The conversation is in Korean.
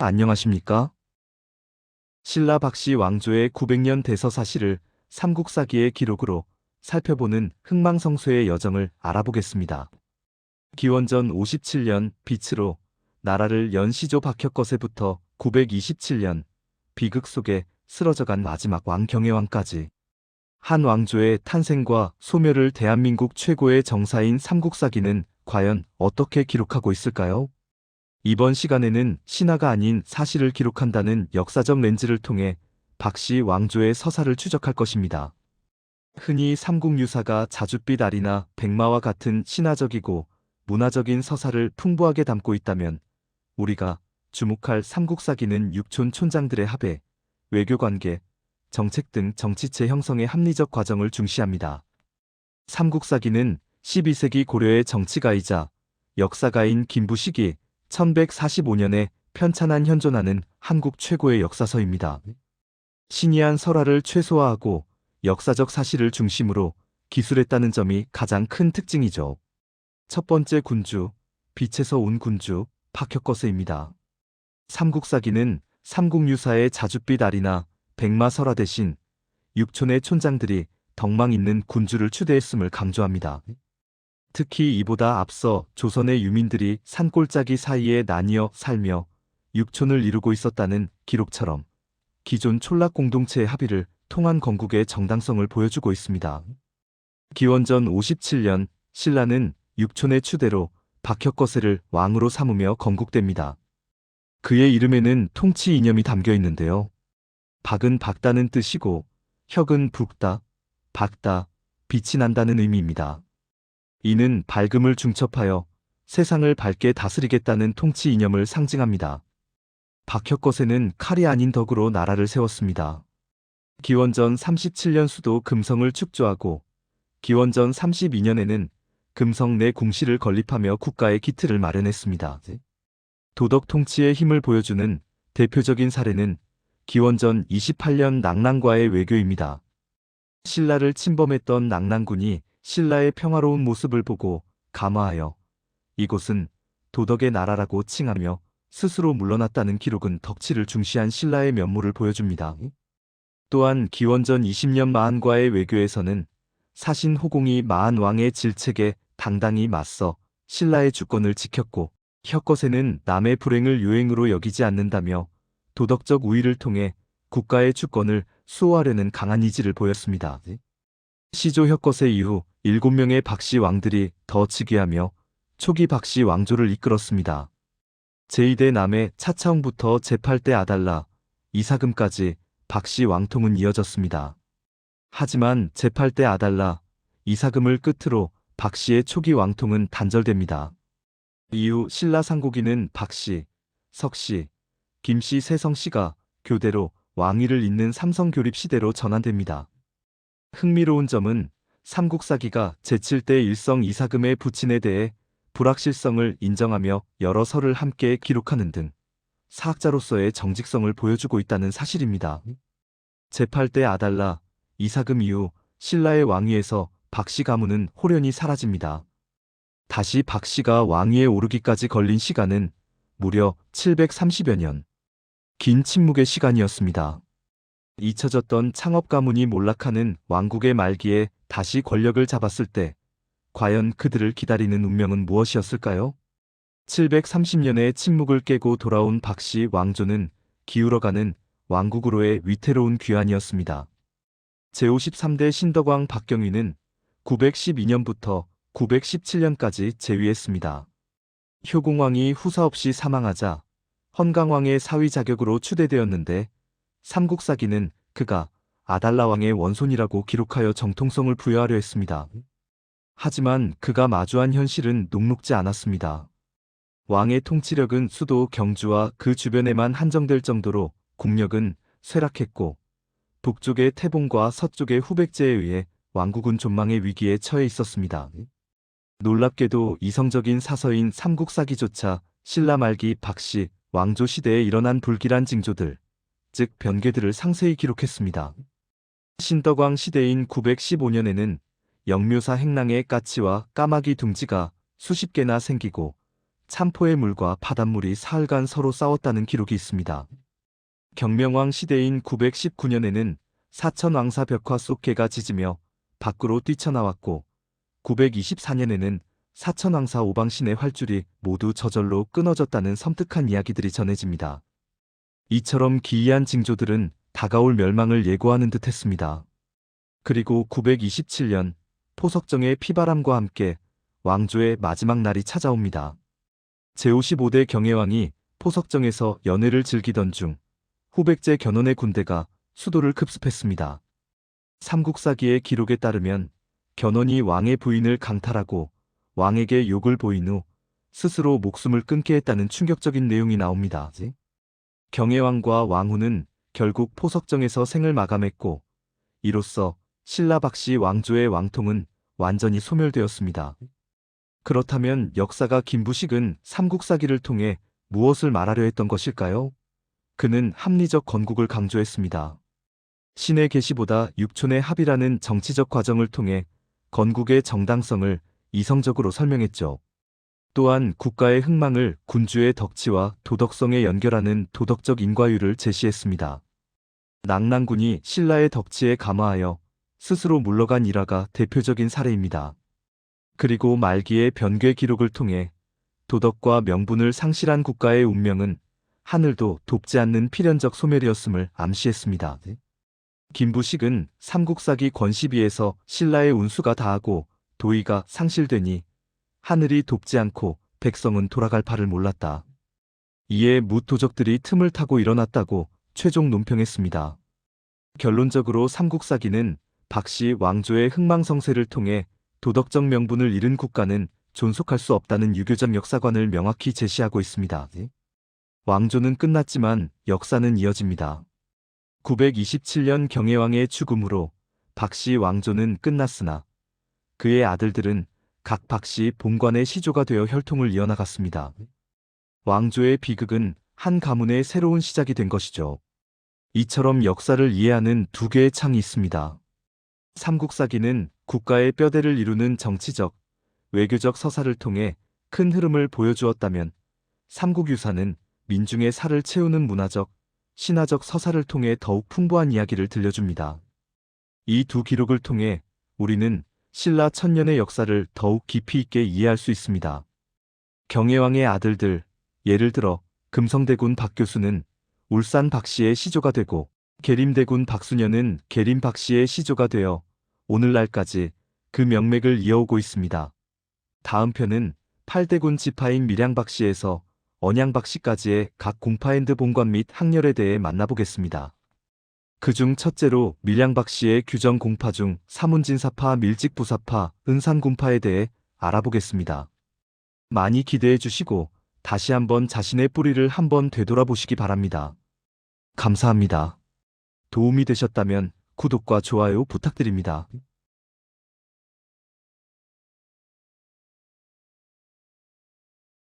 안녕하십니까? 신라 박씨 왕조의 900년 대서사시를 삼국사기의 기록으로 살펴보는 흥망성쇠의 여정을 알아보겠습니다. 기원전 57년 빛으로 나라를 연 시조 박혁거세부터 927년 비극 속에 쓰러져간 마지막 왕 경혜왕까지 한 왕조의 탄생과 소멸을 대한민국 최고의 정사인 삼국사기는 과연 어떻게 기록하고 있을까요? 이번 시간에는 신화가 아닌 사실을 기록한다는 역사적 렌즈를 통해 박씨 왕조의 서사를 추적할 것입니다. 흔히 삼국유사가 자줏빛 알이나 백마와 같은 신화적이고 문화적인 서사를 풍부하게 담고 있다면 우리가 주목할 삼국사기는 육촌 촌장들의 합의, 외교관계, 정책 등 정치체 형성의 합리적 과정을 중시합니다. 삼국사기는 12세기 고려의 정치가이자 역사가인 김부식이 1145년에 편찬한 현존하는 한국 최고의 역사서입니다. 신이한 설화를 최소화하고 역사적 사실을 중심으로 기술했다는 점이 가장 큰 특징이죠. 첫 번째 군주, 빛에서 온 군주, 박혁거세입니다. 삼국사기는 삼국유사의 자줏빛 알이나 백마설화 대신 육촌의 촌장들이 덕망 있는 군주를 추대했음을 강조합니다. 특히 이보다 앞서 조선의 유민들이 산골짜기 사이에 나뉘어 살며 육촌을 이루고 있었다는 기록처럼 기존 촌락 공동체의 합의를 통한 건국의 정당성을 보여주고 있습니다. 기원전 57년 신라는 육촌의 추대로 박혁거세를 왕으로 삼으며 건국됩니다. 그의 이름에는 통치 이념이 담겨 있는데요. 박은 밝다는 뜻이고 혁은 붉다, 밝다, 빛이 난다는 의미입니다. 이는 밝음을 중첩하여 세상을 밝게 다스리겠다는 통치 이념을 상징합니다. 박혁거세는 칼이 아닌 덕으로 나라를 세웠습니다. 기원전 37년 수도 금성을 축조하고 기원전 32년에는 금성 내 궁시를 건립하며 국가의 기틀을 마련했습니다. 도덕 통치의 힘을 보여주는 대표적인 사례는 기원전 28년 낙랑과의 외교입니다. 신라를 침범했던 낙랑군이 신라의 평화로운 모습을 보고 감화하여 이곳은 도덕의 나라라고 칭하며 스스로 물러났다는 기록은 덕치를 중시한 신라의 면모를 보여줍니다. 또한 기원전 20년 마한과의 외교에서는 사신 호공이 마한 왕의 질책에 당당히 맞서 신라의 주권을 지켰고 혁거세는 남의 불행을 유행으로 여기지 않는다며 도덕적 우위를 통해 국가의 주권을 수호하려는 강한 의지를 보였습니다. 시조 혁거세 이후 7명의 박씨 왕들이 더 즉위하며 초기 박씨 왕조를 이끌었습니다. 제2대 남의 차차홍부터 제8대 아달라, 이사금까지 박씨 왕통은 이어졌습니다. 하지만 제8대 아달라, 이사금을 끝으로 박씨의 초기 왕통은 단절됩니다. 이후 신라 상고기는 박씨, 석씨, 김씨 세성씨가 교대로 왕위를 잇는 삼성교립 시대로 전환됩니다. 흥미로운 점은 삼국사기가 제7대 일성 이사금의 부친에 대해 불확실성을 인정하며 여러 설을 함께 기록하는 등 사학자로서의 정직성을 보여주고 있다는 사실입니다. 제8대 아달라, 이사금 이후 신라의 왕위에서 박씨 가문은 호련히 사라집니다. 다시 박씨가 왕위에 오르기까지 걸린 시간은 무려 730여 년. 긴 침묵의 시간이었습니다. 잊혀졌던 창업 가문이 몰락하는 왕국의 말기에 다시 권력을 잡았을 때 과연 그들을 기다리는 운명은 무엇이었을까요? 730년의 침묵을 깨고 돌아온 박씨 왕조는 기울어가는 왕국으로의 위태로운 귀환이었습니다. 제53대 신덕왕 박경위는 912년부터 917년까지 재위했습니다. 효공왕이 후사 없이 사망하자 헌강왕의 사위 자격으로 추대되었는데 삼국사기는 그가 아달라왕의 원손이라고 기록하여 정통성을 부여하려 했습니다. 하지만 그가 마주한 현실은 녹록지 않았습니다. 왕의 통치력은 수도 경주와 그 주변에만 한정될 정도로 국력은 쇠락했고 북쪽의 태봉과 서쪽의 후백제에 의해 왕국은 존망의 위기에 처해 있었습니다. 놀랍게도 이성적인 사서인 삼국사기조차 신라 말기 박씨 왕조 시대에 일어난 불길한 징조들, 즉 변개들을 상세히 기록했습니다. 신덕왕 시대인 915년에는 영묘사 행랑의 까치와 까마귀 둥지가 수십 개나 생기고 참포의 물과 바닷물이 사흘간 서로 싸웠다는 기록이 있습니다. 경명왕 시대인 919년에는 사천왕사 벽화 속 개가 짖으며 밖으로 뛰쳐나왔고 924년에는 사천왕사 오방신의 활줄이 모두 저절로 끊어졌다는 섬뜩한 이야기들이 전해집니다. 이처럼 기이한 징조들은 다가올 멸망을 예고하는 듯 했습니다. 그리고 927년 포석정의 피바람과 함께 왕조의 마지막 날이 찾아옵니다. 제55대 경혜왕이 포석정에서 연회를 즐기던 중 후백제 견훤의 군대가 수도를 급습했습니다. 삼국사기의 기록에 따르면 견훤이 왕의 부인을 강탈하고 왕에게 욕을 보인 후 스스로 목숨을 끊게 했다는 충격적인 내용이 나옵니다. 경혜왕과 왕후는 결국 포석정에서 생을 마감했고 이로써 신라 박씨 왕조의 왕통은 완전히 소멸되었습니다. 그렇다면 역사가 김부식은 삼국사기를 통해 무엇을 말하려 했던 것일까요? 그는 합리적 건국을 강조했습니다. 신의 계시보다 육촌의 합이라는 정치적 과정을 통해 건국의 정당성을 이성적으로 설명했죠. 또한 국가의 흥망을 군주의 덕치와 도덕성에 연결하는 도덕적 인과율을 제시했습니다. 낙랑군이 신라의 덕치에 감화하여 스스로 물러간 일화가 대표적인 사례입니다. 그리고 말기의 변괴 기록을 통해 도덕과 명분을 상실한 국가의 운명은 하늘도 돕지 않는 필연적 소멸이었음을 암시했습니다. 김부식은 삼국사기 권시비에서 신라의 운수가 다하고 도의가 상실되니 하늘이 돕지 않고 백성은 돌아갈 바를 몰랐다. 이에 무도적들이 틈을 타고 일어났다고 최종 논평했습니다. 결론적으로 삼국사기는 박씨 왕조의 흥망성쇠를 통해 도덕적 명분을 잃은 국가는 존속할 수 없다는 유교적 역사관을 명확히 제시하고 있습니다. 왕조는 끝났지만 역사는 이어집니다. 927년 경혜왕의 죽음으로 박씨 왕조는 끝났으나 그의 아들들은 각 박씨 본관의 시조가 되어 혈통을 이어나갔습니다. 왕조의 비극은 한 가문의 새로운 시작이 된 것이죠. 이처럼 역사를 이해하는 두 개의 창이 있습니다. 삼국사기는 국가의 뼈대를 이루는 정치적, 외교적 서사를 통해 큰 흐름을 보여주었다면 삼국유사는 민중의 살을 채우는 문화적, 신화적 서사를 통해 더욱 풍부한 이야기를 들려줍니다. 이 두 기록을 통해 우리는 신라 천년의 역사를 더욱 깊이 있게 이해할 수 있습니다. 경혜왕의 아들들, 예를 들어 금성대군 박교수는 울산 박씨의 시조가 되고 계림대군 박수년은 계림 박씨의 시조가 되어 오늘날까지 그 명맥을 이어오고 있습니다. 다음 편은 8대군 지파인 밀양 박씨에서 언양 박씨까지의 각 공파엔드 본관 및 학렬에 대해 만나보겠습니다. 그중 첫째로 밀양 박씨의 규정 공파 중 사문진사파, 밀직부사파, 은산군파에 대해 알아보겠습니다. 많이 기대해 주시고 다시 한번 자신의 뿌리를 한번 되돌아보시기 바랍니다. 감사합니다. 도움이 되셨다면 구독과 좋아요 부탁드립니다.